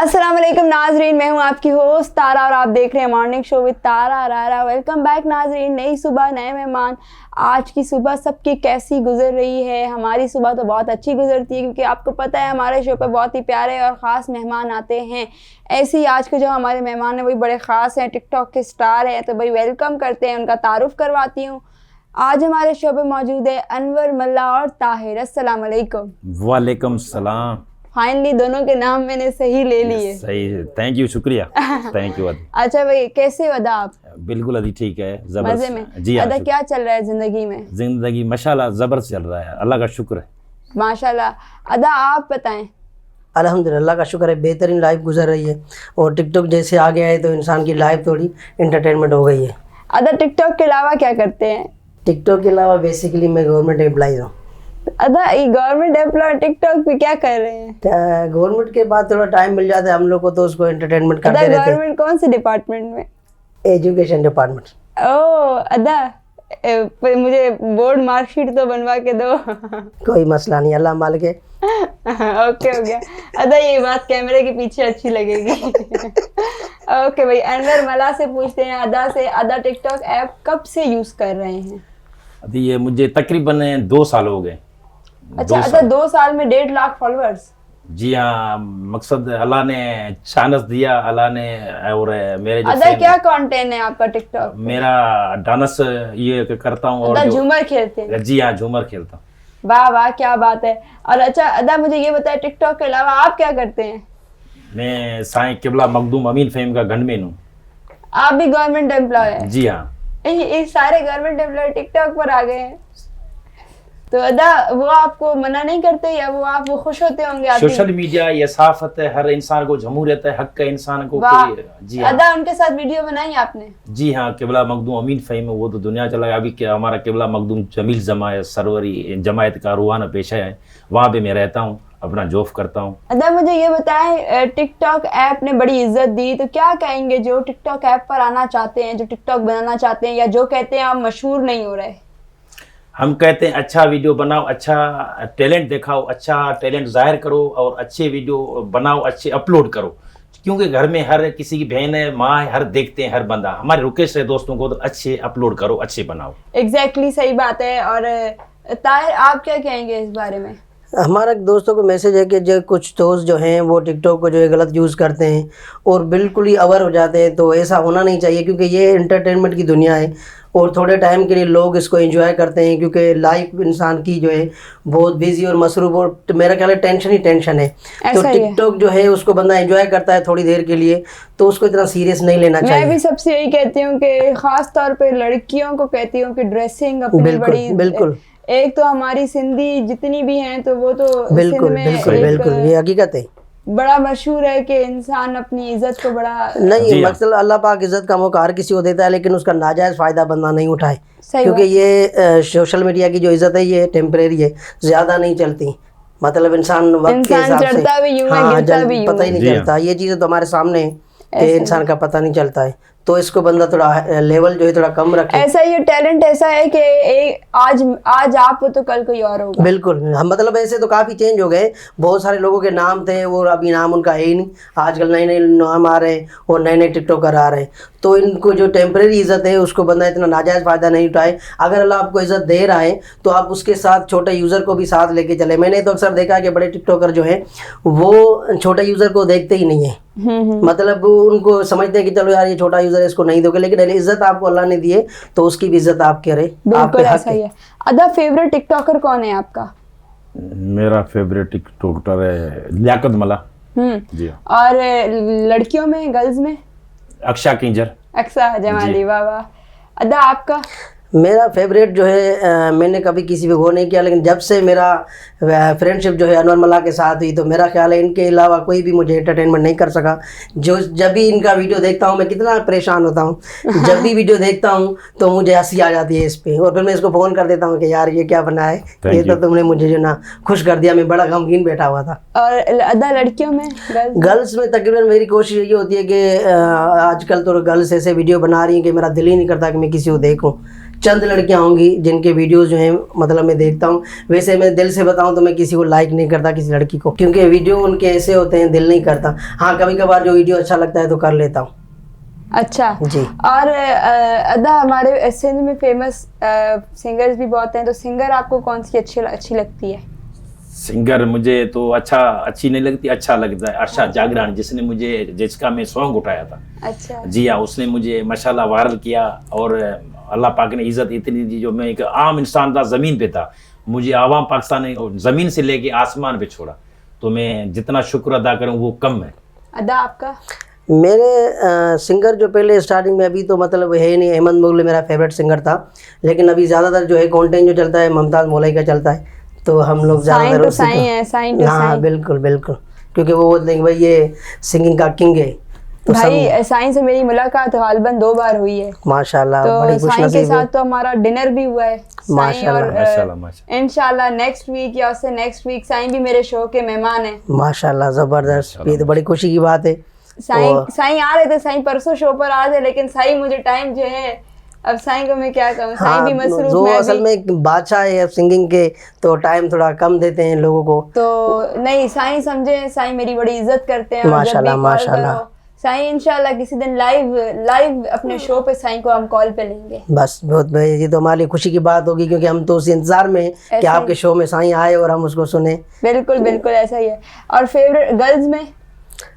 अस्सलाम वालेकुम नाजरीन, मैं हूं आपकी होस्ट तारा और आप देख रहे हैं मॉर्निंग शो विद तारा रारा। वेलकम बैक नाजरीन। नई सुबह, नए मेहमान। आज की सुबह सबकी कैसी गुजर रही है? हमारी सुबह तो बहुत अच्छी गुजरती है क्योंकि आपको पता है हमारे शो पे बहुत ही प्यारे और ख़ास मेहमान आते हैं। ऐसे ही आज के जो हमारे मेहमान हैं वही बड़े ख़ास हैं, टिकटॉक के स्टार हैं, तो भाई वेलकम करते हैं, उनका तारुफ करवाती हूँ। आज हमारे शो पे मौजूद है अनवर मल्ला और ताहिर। अस्सलाम वालेकुम। वालेकुम सलाम। फाइनली दोनों के नाम मैंने सही ले लिए। सही, थैंक यू, शुक्रिया। Thank you. अच्छा भाई, कैसे हो अदा आप? बिल्कुल अभी ठीक है, मजे में। जी अदा क्या चल रहा है जिंदगी में? जिंदगी माशाल्लाह जबरदस्त चल रहा है, अल्लाह का शुक्र है। माशाल्लाह। अदा आप बताएं। अल्हम्दुलिल्लाह, अल्लाह का शुक्र है, बेहतरीन लाइफ गुजर रही है। और टिकटॉक जैसे आ गया है तो इंसान की लाइफ थोड़ी इंटरटेनमेंट हो गई है। अदा टिकटॉक के अलावा क्या करते हैं? टिकटॉक के अलावा बेसिकली मैं गवर्नमेंट एम्प्लॉय हूँ। अदा ये गवर्नमेंट एम्प्लॉय टिकटॉक पे क्या कर रहे हैं? गवर्नमेंट के बाद थोड़ा टाइम मिल जाता है हम लोग को तो उसको एंटरटेनमेंट करते रहते हैं। गवर्नमेंट कौन से डिपार्टमेंट में? Education department. ओह अदा, मुझे बोर्ड मार्कशीट तो बनवा के दो। कोई मसला नहीं, अल्लाह मालिक है। ओके, हो गया। अदा ये बात कैमरे के पीछे अच्छी लगेगी। ओके भाई, अनवर मला से पूछते हैं अदा से, अदा टिकटॉक ऐप कब से यूज कर रहे हैं? अभी ये मुझे तकरीबन 2 साल हो गए। अच्छा अदा, 2 साल में 1.5 लाख फॉलोअर्स? जी हाँ, मकसद अल्लाह ने चांस दिया, अल्लाह ने। और मेरे जो अदा क्या कंटेंट है आपका टिकटॉक? मेरा डांस ये करता हूँ और झूमर खेलते हैं? जी हाँ, झूमर खेलता हूँ। वाह वाह, क्या बात है। और अच्छा अदा, मुझे ये बताए टिकटॉक के अलावा आप क्या करते हैं? मैं साईं किबला मखदूम अमीन फेम का गनमैन हूँ। आप भी गवर्नमेंट एम्प्लॉय हैं? जी हाँ। ये सारे गवर्नमेंट एम्प्लॉय टिकटॉक पर आ गए हैं, तो अदा वो आपको मना नहीं करते या वो खुश होते होंगे? सोशल मीडिया ये साफत है, हर इंसान को जमहूरियत है, हक है इंसान को। जी हाँ। अदा उनके साथ वीडियो बनाई आपने? जी हाँ, किबला मखदूम अमीन फहीम वो तो दुनिया चला गया। अभी क्या हमारा किबला मखदूम जमील जमायत सरवरी जमायत का रूहाना पेशा है, वहाँ पे मैं रहता हूँ, अपना जॉब करता हूँ। अदा मुझे ये बताएं, टिकटॉक ऐप ने बड़ी इज्जत दी, तो क्या कहेंगे जो टिकटॉक ऐप पर आना चाहते हैं, जो टिकटॉक बनाना चाहते हैं, या जो कहते हैं आप मशहूर नहीं हो रहे? हम कहते हैं अच्छा वीडियो बनाओ, अच्छा टैलेंट दिखाओ, अच्छा टैलेंट जाहिर करो और अच्छे वीडियो बनाओ, अच्छे अपलोड करो। क्योंकि घर में हर किसी की बहन है, माँ है, हर देखते हैं, हर बंदा। हमारे रुकेश है दोस्तों को तो अच्छे अपलोड करो, अच्छे बनाओ। एग्जैक्टली सही बात है। और ताहिर आप क्या कहेंगे इस बारे में? हमारा दोस्तों को मैसेज है कि जो कुछ दोस्त जो हैं वो टिकटॉक को जो है गलत यूज़ करते हैं और बिल्कुल ही अवर हो जाते हैं, तो ऐसा होना नहीं चाहिए क्योंकि ये एंटरटेनमेंट की दुनिया है और थोड़े टाइम के लिए लोग इसको एंजॉय करते हैं क्योंकि लाइफ इंसान की जो है बहुत बिजी और मसरूफ और मेरा ख्याल है टेंशन ही टेंशन है। तो टिकटॉक जो है उसको बंदा एंजॉय करता है थोड़ी देर के लिए, तो उसको इतना सीरियस नहीं लेना चाहिए। मैं भी सबसे यही कहती हूँ कि खास तौर पे लड़कियों को कहती हूँ कि ड्रेसिंग अपनी बड़ी, बिल्कुल एक तो हमारी सिंधी जितनी भी हैं तो वो तो बिल्कुल बिल्कुल बिल्कुल ये हकीकत है, बड़ा मशहूर है कि इंसान अपनी इज्जत को बड़ा नहीं, मतलब अल्लाह पाक इज्जत का मौका हर किसी को देता है लेकिन उसका नाजायज फायदा बंदा नहीं उठाए, क्योंकि ये सोशल मीडिया की जो इज्जत है ये टेम्परेरी है, ज्यादा नहीं चलती। मतलब इंसान वक्त के हिसाब से पता ही नहीं चलता। ये चीजें तो हमारे सामने है कि इंसान का पता नहीं चलता है, तो इसको बंदा थोड़ा लेवल जो है थोड़ा कम रखे। ऐसा ये टैलेंट ऐसा है कि आज आप हो तो कल कोई और होगा। बिल्कुल, हम मतलब ऐसे तो काफ़ी चेंज हो गए, बहुत सारे लोगों के नाम थे और अभी नाम उनका है ही नहीं। आजकल नए नए नाम आ रहे हैं और नए नए टिकटॉकर आ रहे हैं, तो इनको जो टेम्परेरी इज्जत है उसको बंदा इतना नाजायज़ फ़ायदा नहीं उठाए। अगर अल्लाह आपको इज्जत दे रहा है तो आप उसके साथ छोटे यूज़र को भी साथ लेके चले। मैंने तो अक्सर देखा कि बड़े टिकटॉकर जो है वो छोटे यूज़र को देखते ही नहीं है, मतलब उनको समझते हैं कि चलो यार ये छोटा यूज़र है इसको नहीं दोगे, लेकिन इज्जत आपको अल्लाह ने दी है तो उसकी भी इज्जत आप करें। बिल्कुल ऐसा ही है। अदा फेवरेट टिकटॉकर कौन है आपका? मेरा फेवरेट टिकटॉकर है लियाकत मला जी। और लड़कियों में, गर्ल्स में? अक्षा किंजर, अक्षा जमाली। वाह वाह। अदा आपका? मेरा फेवरेट जो है मैंने कभी किसी पे गौर नहीं किया, लेकिन जब से मेरा फ्रेंडशिप जो है अनवर मल्ला के साथ हुई तो मेरा ख्याल है इनके अलावा कोई भी मुझे एंटरटेनमेंट नहीं कर सका। जब भी इनका वीडियो देखता हूँ मैं कितना परेशान होता हूँ, जब भी वीडियो देखता हूँ तो मुझे हंसी आ जाती है इस पे, और फिर मैं इसको फ़ोन कर देता हूँ कि यार ये क्या बना है, ये तो तुमने मुझे जो ना खुश कर दिया, मैं बड़ा गमगीन बैठा हुआ था। और अदा लड़कियों में? गर्ल्स में तकरीबन मेरी कोशिश ये होती है कि आजकल तो गर्ल्स ऐसे वीडियो बना रही हैं कि मेरा दिल ही नहीं करता कि मैं किसी को देखूँ, चंद लड़कियां होंगी जिनके वीडियोस जो हैं मतलब मैं देखता हूँ। वैसे मैं दिल से बताऊँ तो मैं किसी को लाइक नहीं करता, किसी लड़की को, क्योंकि वीडियो उनके ऐसे होते हैं दिल नहीं करता। हाँ कभी कभार जो वीडियो अच्छा लगता है तो कर लेता हूँ। अच्छा जी। और अदा हमारे सिंध में फेमस सिंगर्स भी बहुत हैं, तो सिंगर आपको कौन सी अच्छी लगती है? सिंगर मुझे तो अच्छी नहीं लगती, अच्छा लगता है अर्शद जागरान, जिसने मुझे जिसका मैं सॉन्ग उठाया था। अच्छा जी हाँ, उसने मुझे माशाल्लाह वायरल किया और अल्लाह पाक ने इज़्ज़त इतनी दी। जो मैं एक आम इंसान था, ज़मीन पे था, मुझे आवाम पाकिस्तान ने ज़मीन से लेके आसमान पे छोड़ा, तो मैं जितना शुक्र अदा करूँ वो कम है। अदा आपका? मेरे सिंगर जो पहले स्टार्टिंग में, अभी तो मतलब है ही नहीं, अहमद मुगल मेरा फेवरेट सिंगर था, लेकिन अभी ज़्यादातर जो है कंटेंट जो चलता है मुमताज़ मौलवी का चलता है, तो हम लोग ज़्यादातर साईं तो हाँ बिल्कुल बिल्कुल, क्योंकि वो बोलते हैं कि भाई ये सिंगिंग का किंग है। तो भाई साईं से मेरी मुलाकात गालिबन 2 बार हुई है माशाल्लाह, तो बड़ी साईं के खुशनसीब साथ तो हमारा डिनर भी हुआ है माशाल्लाह, माशाल्लाह। इंशाल्लाह नेक्स्ट वीक या उससे नेक्स्ट वीक साईं भी मेरे शो के मेहमान हैं। माशाल्लाह, ज़बरदस्त, ये तो बड़ी खुशी की बात है। साईं आ रहे थे, साईं परसों शो पर आ रहे थे, लेकिन साईं मुझे टाइम जो है, अब साईं को मैं क्या कहूँ, साईं भी मसरूफ, जो मैं असल में बादशाह है सिंगिंग के, तो टाइम थोड़ा कम देते हैं लोगों को। तो नहीं, साईं समझे, साईं मेरी बड़ी इज्जत करते हैं। माशाल्लाह माशाल्लाह। साईं इंशाल्लाह किसी दिन लाइव अपने शो पे साईं को हम कॉल पे लेंगे। बस बहुत, ये तो हमारी खुशी की बात होगी, क्योंकि हम तो उस इंतजार में हैं कि आपके शो में साईं आए और हम उसको सुने। बिल्कुल बिल्कुल ऐसा ही है। और फेवरेट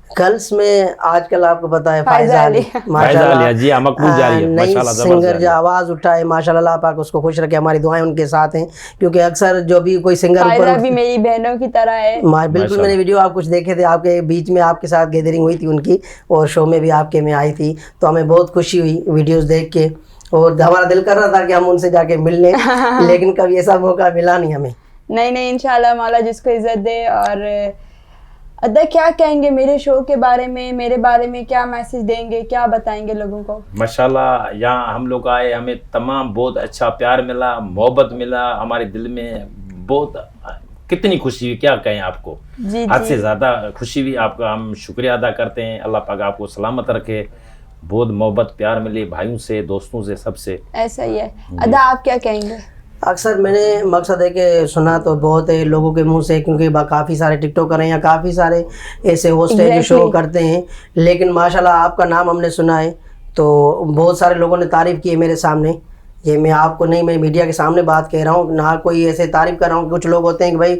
गर्ल्स में आजकल आपको पता है फायजा अली माशाल्लाह, जी मकबूल जारी है नई माशाल्लाह, सिंगर जो आवाज उठाए माशाल्लाह, अल्लाह पाक उसको खुश रखे, हमारी दुआएं उनके साथ हैं, क्योंकि अक्सर जो भी कोई सिंगर ऊपर भी मेरी बहनों की तरह है। बिल्कुल, मैंने वीडियो आप कुछ देखे थे, आपके बीच में आपके साथ गैदरिंग हुई थी उनकी, और शो में भी आपके में आई थी, तो हमें बहुत खुशी हुई वीडियोस देख के, और हमारा दिल कर रहा था कि हम उनसे जाके मिल लें लेकिन कभी ऐसा मौका मिला नहीं हमें। नहीं इंशाल्लाह मौला जिसको इज्जत दे। और अदा क्या कहेंगे मेरे शो के बारे में, मेरे बारे में क्या मैसेज देंगे, क्या बताएंगे लोगों को? माशाल्लाह, यहाँ हम लोग आए, हमें तमाम बहुत अच्छा प्यार मिला, मोहब्बत मिला, हमारे दिल में बहुत कितनी खुशी हुई, क्या कहें आपको, हद से ज़्यादा खुशी हुई। आपका हम शुक्रिया अदा करते हैं, अल्लाह पाक आपको सलामत रखे। बहुत मोहब्बत प्यार मिली भाइयों से, दोस्तों से, सबसे। ऐसा ही है। अदा आप क्या कहेंगे? अक्सर मैंने मकसद है कि सुना तो बहुत है लोगों के मुंह से, क्योंकि काफ़ी सारे टिकटॉकर हैं या काफ़ी सारे ऐसे होस्ट हैं जो शो करते हैं, लेकिन माशाल्लाह आपका नाम हमने सुना है, तो बहुत सारे लोगों ने तारीफ़ की है मेरे सामने। ये मैं आपको नहीं, मैं मीडिया के सामने बात कह रहा हूँ, ना कोई ऐसे तारीफ़ कर रहा हूँ। कुछ लोग होते हैं कि भाई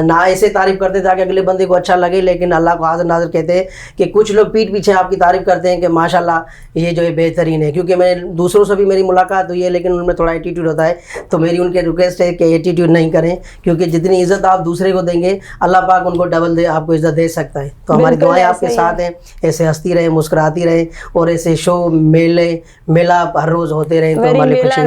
ना ऐसे तारीफ़ करते ताकि अगले बंदे को अच्छा लगे, लेकिन अल्लाह को हाज़िर नाज़िर कहते हैं कि कुछ लोग पीठ पीछे आपकी तारीफ़ करते हैं कि माशाल्लाह ये जो है बेहतरीन है। क्योंकि मैं दूसरों से भी मेरी मुलाकात हुई है, लेकिन उनमें थोड़ा एटीट्यूड होता है, तो मेरी उनके रिक्वेस्ट है कि एटीट्यूड नहीं करें, क्योंकि जितनी इज़्ज़त आप दूसरे को देंगे अल्लाह पाक उनको डबल दे आपको इज़्ज़त दे सकता है। तो हमारी दुआएं आपके साथ हैं, ऐसे हंसती रहे, मुस्कुराती रहे, और ऐसे शो मेला हर रोज़ होते रहे, तो हमारी मेला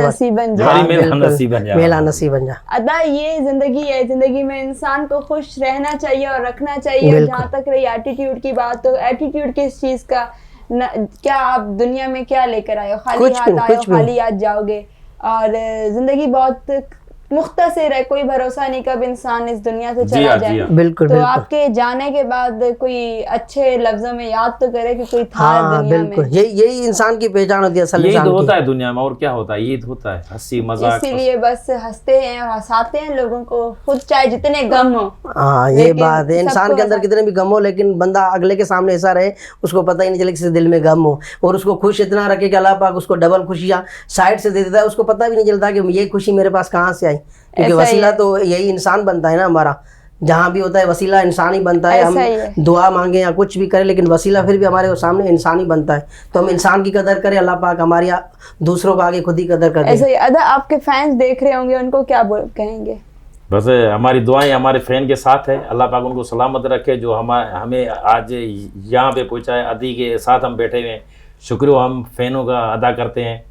नसीब बन जा। अदा ये जिंदगी है, जिंदगी में इंसान को खुश रहना चाहिए और रखना चाहिए। जहाँ तक रही एटीट्यूड की बात, तो एटीट्यूड किस चीज का क्या आप दुनिया में क्या लेकर आए हो? खाली हाथ आए हो, खाली हाथ जाओगे। और जिंदगी बहुत मुख्तसर है, कोई भरोसा नहीं कब इंसान इस दुनिया से चला जाए। बिल्कुल, तो आपके जाने के बाद कोई अच्छे लफ्जों में याद तो करे कि कोई था दुनिया बिल्कुल। में। यही इंसान की पहचान होती है, असल यही तो होता है दुनिया में, और क्या होता है, ये तो होता है हंसी मजाक। इसीलिए बस हंसते हैं और हंसाते हैं लोगों को, खुद चाहे जितने गम हो। हाँ ये बात है, इंसान के अंदर कितने भी गम हो, लेकिन बंदा अगले के सामने ऐसा रहे उसको पता ही नहीं चले किसी दिल में गम हो, और उसको खुश इतना रखे कि अल्लाह पाक उसको डबल खुशियाँ साइड से दे देता है, उसको पता भी नहीं चलता कि ये खुशी मेरे पास कहाँ से आई। क्योंकि वसीला तो यही इंसान बनता है ना हमारा, जहाँ भी होता है वसीला इंसान ही बनता है। हम दुआ मांगे या कुछ भी करें, लेकिन वसीला फिर भी हमारे सामने इंसान ही बनता है। तो हम इंसान की कदर करें, अल्लाह पाक हमारी दूसरों को आगे खुद ही कदर कर दे। ऐसे ही अदा आपके फैंस देख रहे होंगे, उनको क्या कहेंगे? बस हमारी दुआएं हमारे फैन के साथ है, अल्लाह पाक उनको सलामत रखे, जो हमें आज यहाँ पे पहुँचा है, अदी के साथ हम बैठे हुए हैं। शुक्र हम फैनों का अदा करते हैं,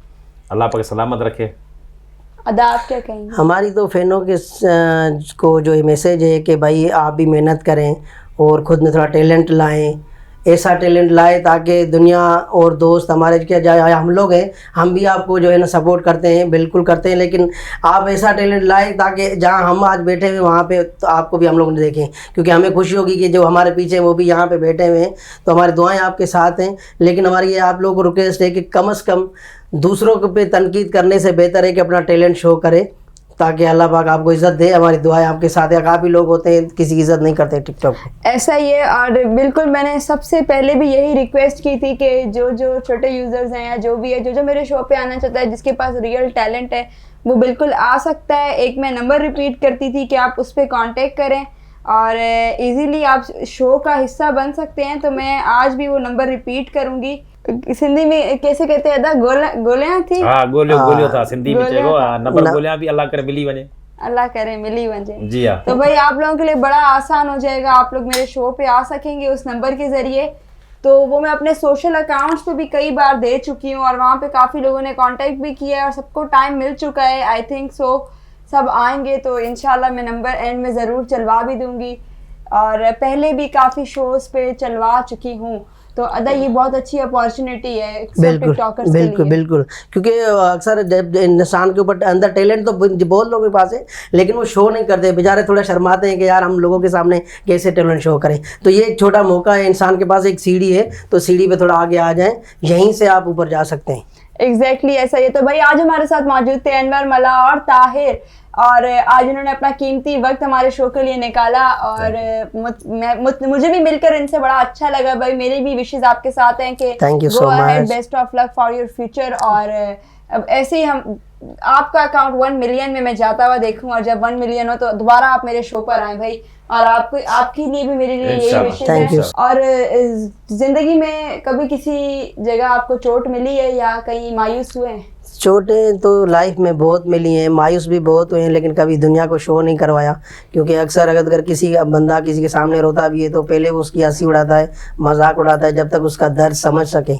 अल्लाह पाक सलामत रखे। अदा आप क्या कहेंगे? हमारी तो फैनों के को जो मैसेज है कि भाई आप भी मेहनत करें और ख़ुद में थोड़ा टैलेंट लाएं, ऐसा टैलेंट लाए ताकि दुनिया और दोस्त हमारे क्या जाए, हम लोग हैं, हम भी आपको जो है ना सपोर्ट करते हैं, बिल्कुल करते हैं, लेकिन आप ऐसा टैलेंट लाए ताकि जहाँ हम आज बैठे हुए वहाँ पे तो आपको भी हम लोग देखें, क्योंकि हमें खुशी होगी कि जो हमारे पीछे वो भी यहाँ पे बैठे हुए हैं, तो हमारी दुआएं आपके साथ हैं। लेकिन हमारी ये आप लोगों को रिक्वेस्ट है कि कम से कम दूसरों पे तनकीद करने से बेहतर है कि अपना टैलेंट शो करें, ताकि अल्लाह पाक आपको इज़्ज़त दे। हमारी दुआएं आपके साथ है। काफ़ी लोग होते हैं किसी की इज़्ज़त नहीं करते टिकटॉक पे। ऐसा ही है, और बिल्कुल मैंने सबसे पहले भी यही रिक्वेस्ट की थी कि जो छोटे यूज़र्स हैं या जो भी है, जो मेरे शो पे आना चाहता है, जिसके पास रियल टैलेंट है, वो बिल्कुल आ सकता है। एक मैं नंबर रिपीट करती थी कि आप उस पर कांटेक्ट करें और इजीली आप शो का हिस्सा बन सकते हैं। तो मैं आज भी वो नंबर रिपीट करूँगी। सिंधी में कैसे कहते हैं, अदा गोलियां थी, हाँ गोलियो था सिंधी में गोलियां चलो, था। नंबर गोलियां भी अल्लाह करे मिली वने। अल्लाह करे मिली वजे। जी हाँ। तो भाई आप लोगों के लिए बड़ा आसान हो जाएगा, आप लोग मेरे शो पे आ सकेंगे उस नंबर के ज़रिए। तो वो मैं अपने सोशल अकाउंट्स पे भी कई बार दे चुकी हूँ और वहाँ पे काफ़ी लोगों ने कांटेक्ट भी किया है और सबको टाइम मिल चुका है, आई थिंक सो। सब आएंगे तो इंशाल्लाह मैं नंबर एंड में ज़रूर चलवा भी दूँगी, और पहले भी काफ़ी शोज़ पे चलवा चुकी हूँ। तो अदा ये बहुत अच्छी अपॉर्चुनिटी है टिकटॉकर्स के लिए। बिल्कुल, क्योंकि अक्सर जब इंसान के ऊपर अंदर टैलेंट तो बहुत लोगों के पास है, लेकिन वो शो नहीं करते, बेचारे थोड़ा शर्माते हैं कि यार हम लोगों के सामने कैसे टैलेंट शो करें। तो ये एक छोटा मौका है, इंसान के पास एक सीढ़ी है, तो सीढ़ी पे थोड़ा आगे आ जाएं, यहीं से आप ऊपर जा सकते हैं। एग्जैक्टली ऐसा ही है। तो भाई आज हमारे साथ मौजूद थे अनवर मला और ताहिर, और आज इन्होंने अपना कीमती वक्त हमारे शो के लिए निकाला, और मुझे भी मिलकर इनसे बड़ा अच्छा लगा। भाई मेरी भी विशेष आपके साथ हैं कि go ahead, best of luck for your future. और अब ऐसे ही हम आपका अकाउंट 1 मिलियन में मैं जाता हुआ देखूं, और जब 1 मिलियन हो तो दोबारा आप मेरे शो पर आए भाई, और आपके लिए भी मेरे लिए यही विशेष है। और जिंदगी में कभी किसी जगह आपको चोट मिली है या कहीं मायूस हुए हैं? चोटें तो लाइफ में बहुत मिली हैं, मायूस भी बहुत हुए हैं, लेकिन कभी दुनिया को शो नहीं करवाया। क्योंकि अक्सर अगर किसी का बंदा किसी के सामने रोता भी है तो पहले वो उसकी हंसी उड़ाता है, मजाक उड़ाता है, जब तक उसका दर्द समझ सके।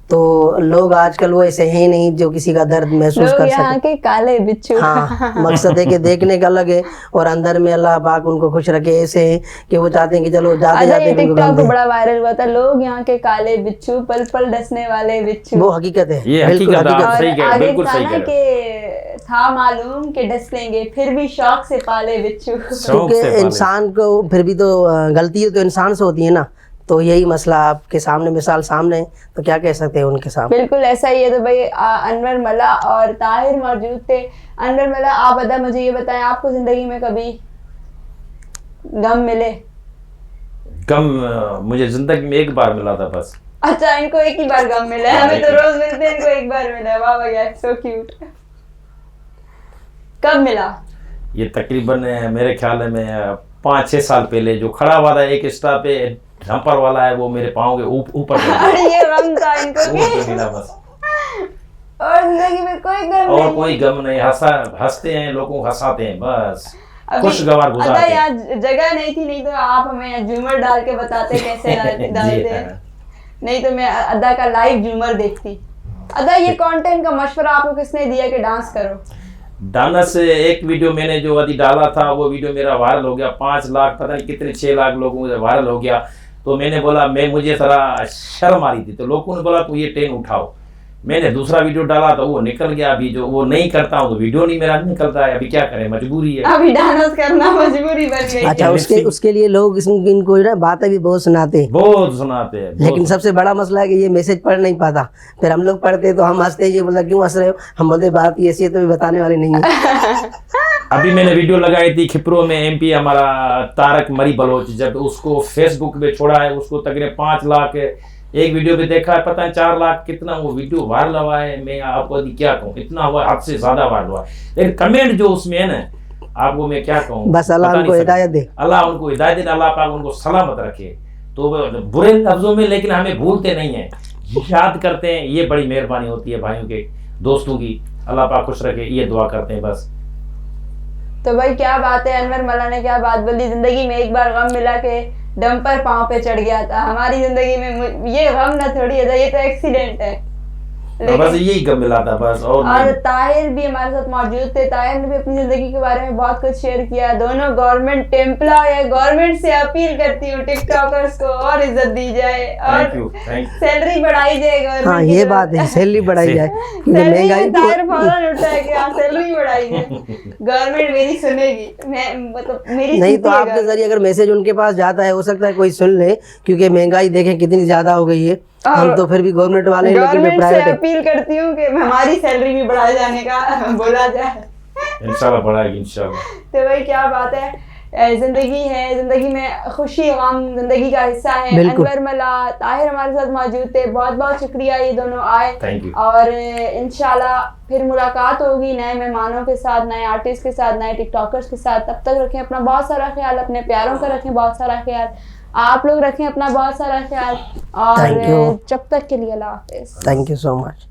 तो लोग आजकल वो ऐसे हैं नहीं जो किसी का दर्द महसूस कर सके। यहाँ के काले बिच्छू। हाँ, मकसद है कि देखने का अलग है और अंदर में अल्लाह पाक उनको खुश रखे। ऐसे हैं कि वो चाहते हैं कि चलो जाते जाते टिकटॉक को बड़ा वायरल हुआ था, लोग यहाँ के काले बिच्छू, पल पल डसने वाले बिच्छू। वो हकीकत है, ये बिल्कुल हकीकत हकीकत है। बिल्कुल सही कह रहे के था मालूम कि डस लेंगे, फिर भी शौक से पाले बिच्छू। क्योंकि इंसान को फिर भी तो गलती तो इंसान से होती है ना। तो यही मसला आपके सामने, मिसाल सामने, तो क्या कह सकते हैं उनके सामने। बिल्कुल ऐसा ही है। तो भाई अनवर मला और ताहिर मौजूद थे। अनवर मला, आप अदा मुझे ये बताएं, आपको जिंदगी में कभी गम मिले? गम मुझे जिंदगी में एक बार मिला था बस। अच्छा, इनको एक ही बार गम मिला है, हमें तो रोज मिलते हैं, इनको एक बार मिला है। वाह वाह, सो क्यूट। कब मिला? ये तकरीबन मेरे ख्याल में 5-6 साल पहले। जो खड़ा हुआ था एक स्टॉप पे, जंपर वाला है, वो मेरे पाँव के ऊपर ये गम था इनको मिला बस। और जिंदगी में कोई गम नहीं? और कोई गम नहीं, हंसते हैं, लोगों को हंसाते हैं, बस खुशगवार गुजारते हैं। यार जगह नहीं थी, नहीं तो आप हमें झूमर डाल के बताते कैसे डालते हैं, नहीं तो मैं अदा का लाइव झूमर देखती। अदा ये कंटेंट का मशवरा आपको किसने दिया कि डांस करो? डांस एक वीडियो मैंने जो अभी डाला था, वो वीडियो मेरा वायरल हो गया, 5 लाख पता नहीं कितने 6 लाख लोगों में वायरल हो गया। तो मैंने बोला, मुझे थोड़ा शर्म आ रही थी, तो लोगों ने बोला तू ये ट्रेन उठाओ। मैंने दूसरा वीडियो डाला तो वो निकल गया। अभी जो वो नहीं करता हूँ तो वीडियो नहीं मेरा निकलता है। अभी क्या करें, मजबूरी है, अभी डांस करना मजबूरी बन गई। अच्छा, उसके लिए लोग इनको ना बातें भी बहुत सुनाते हैं, लेकिन सबसे बड़ा मसला है कि ये मैसेज पढ़ नहीं पाता। फिर हम लोग पढ़ते तो हम हंसते, ये बोला क्यों हंस रहे हो, हम बोलते बात ये ऐसी है, तो भी बताने वाले नहीं है। अभी मैंने वीडियो लगाई थी खिपरो में, MP हमारा तारक मरी बलोच, जब उसको फेसबुक पे छोड़ा है, उसको तकरीबन 5 लाख एक वीडियो पे देखा है, पता है 4 लाख कितना वो वीडियो वायरल हुआ है। मैं आपको क्या कहूँ, इतना हुआ, हद से ज्यादा वायरल हुआ है। लेकिन कमेंट जो उसमें है ना, आपको मैं क्या कहूँ, बस अल्लाह उनको हिदायत दे, अल्लाह उनको हिदायत दे, अल्लाह पाक उनको सलामत रखे। तो बुरे लफ्जों में, लेकिन हमें भूलते नहीं है, याद करते हैं। ये बड़ी मेहरबानी होती है भाइयों के, दोस्तों की। अल्लाह पाक खुश रखे, ये दुआ करते हैं बस। तो भाई क्या बात है, अनवर मला ने क्या बात बोली, जिंदगी में एक बार गम मिला के डंपर पांव पे चढ़ गया था। हमारी जिंदगी में ये गम ना थोड़ी है, ये तो एक्सीडेंट है। बस यही कब मिला था बस, और और नहीं। ताहिर भी हमारे साथ मौजूद थे। ताहिर ने भी अपनी जिंदगी के बारे में बहुत कुछ शेयर किया। दोनों गवर्नमेंट एम्प्लॉय है। गवर्नमेंट से अपील करती हूँ टिकटॉकर्स को और इज्जत दी जाए थैंक यू, और थैंक यू। सैलरी बढ़ाई जाए गवर्नमेंट हाँ ये बात है, सैलरी बढ़ाई जाए क्योंकि महंगाई ताहिर फौरन उठा है कि हाँ सैलरी बढ़ाई जाए, गवर्नमेंट मेरी सुनेगी। मैं मतलब मेरी नहीं तो सुनती है आपके जरिए अगर मैसेज उनके पास जाता है, हो सकता है कोई सुन ले, क्योंकि महंगाई देखें कितनी ज्यादा हो गई है। हम तो फिर भी गवर्नमेंट वाले हैं, लेकिन गवर्नमेंट से प्राइवेट है। अपील करती हूँ कि हमारी सैलरी भी बढ़ाए जाने का बोला जाए। इंशाल्लाह बढ़ाएगी इंशाल्लाह। तो भाई क्या बात है, जिंदगी है, जिंदगी में खुशी गम जिंदगी का हिस्सा है। बिल्कुल। अनवर मला, ताहिर हमारे साथ मौजूद थे। बहुत बहुत शुक्रिया ये दोनों आए। Thank you. और इंशाल्लाह फिर मुलाकात होगी नए मेहमानों के साथ, नए आर्टिस्ट के साथ, नए टिकटॉकर्स के साथ। तब तक रखें अपना बहुत सारा ख्याल, अपने प्यारों का रखें बहुत सारा ख्याल, आप लोग रखें अपना बहुत सारा ख्याल। और Thank you. जब तक के लिए अल्लाह हाफिज। Thank you so much.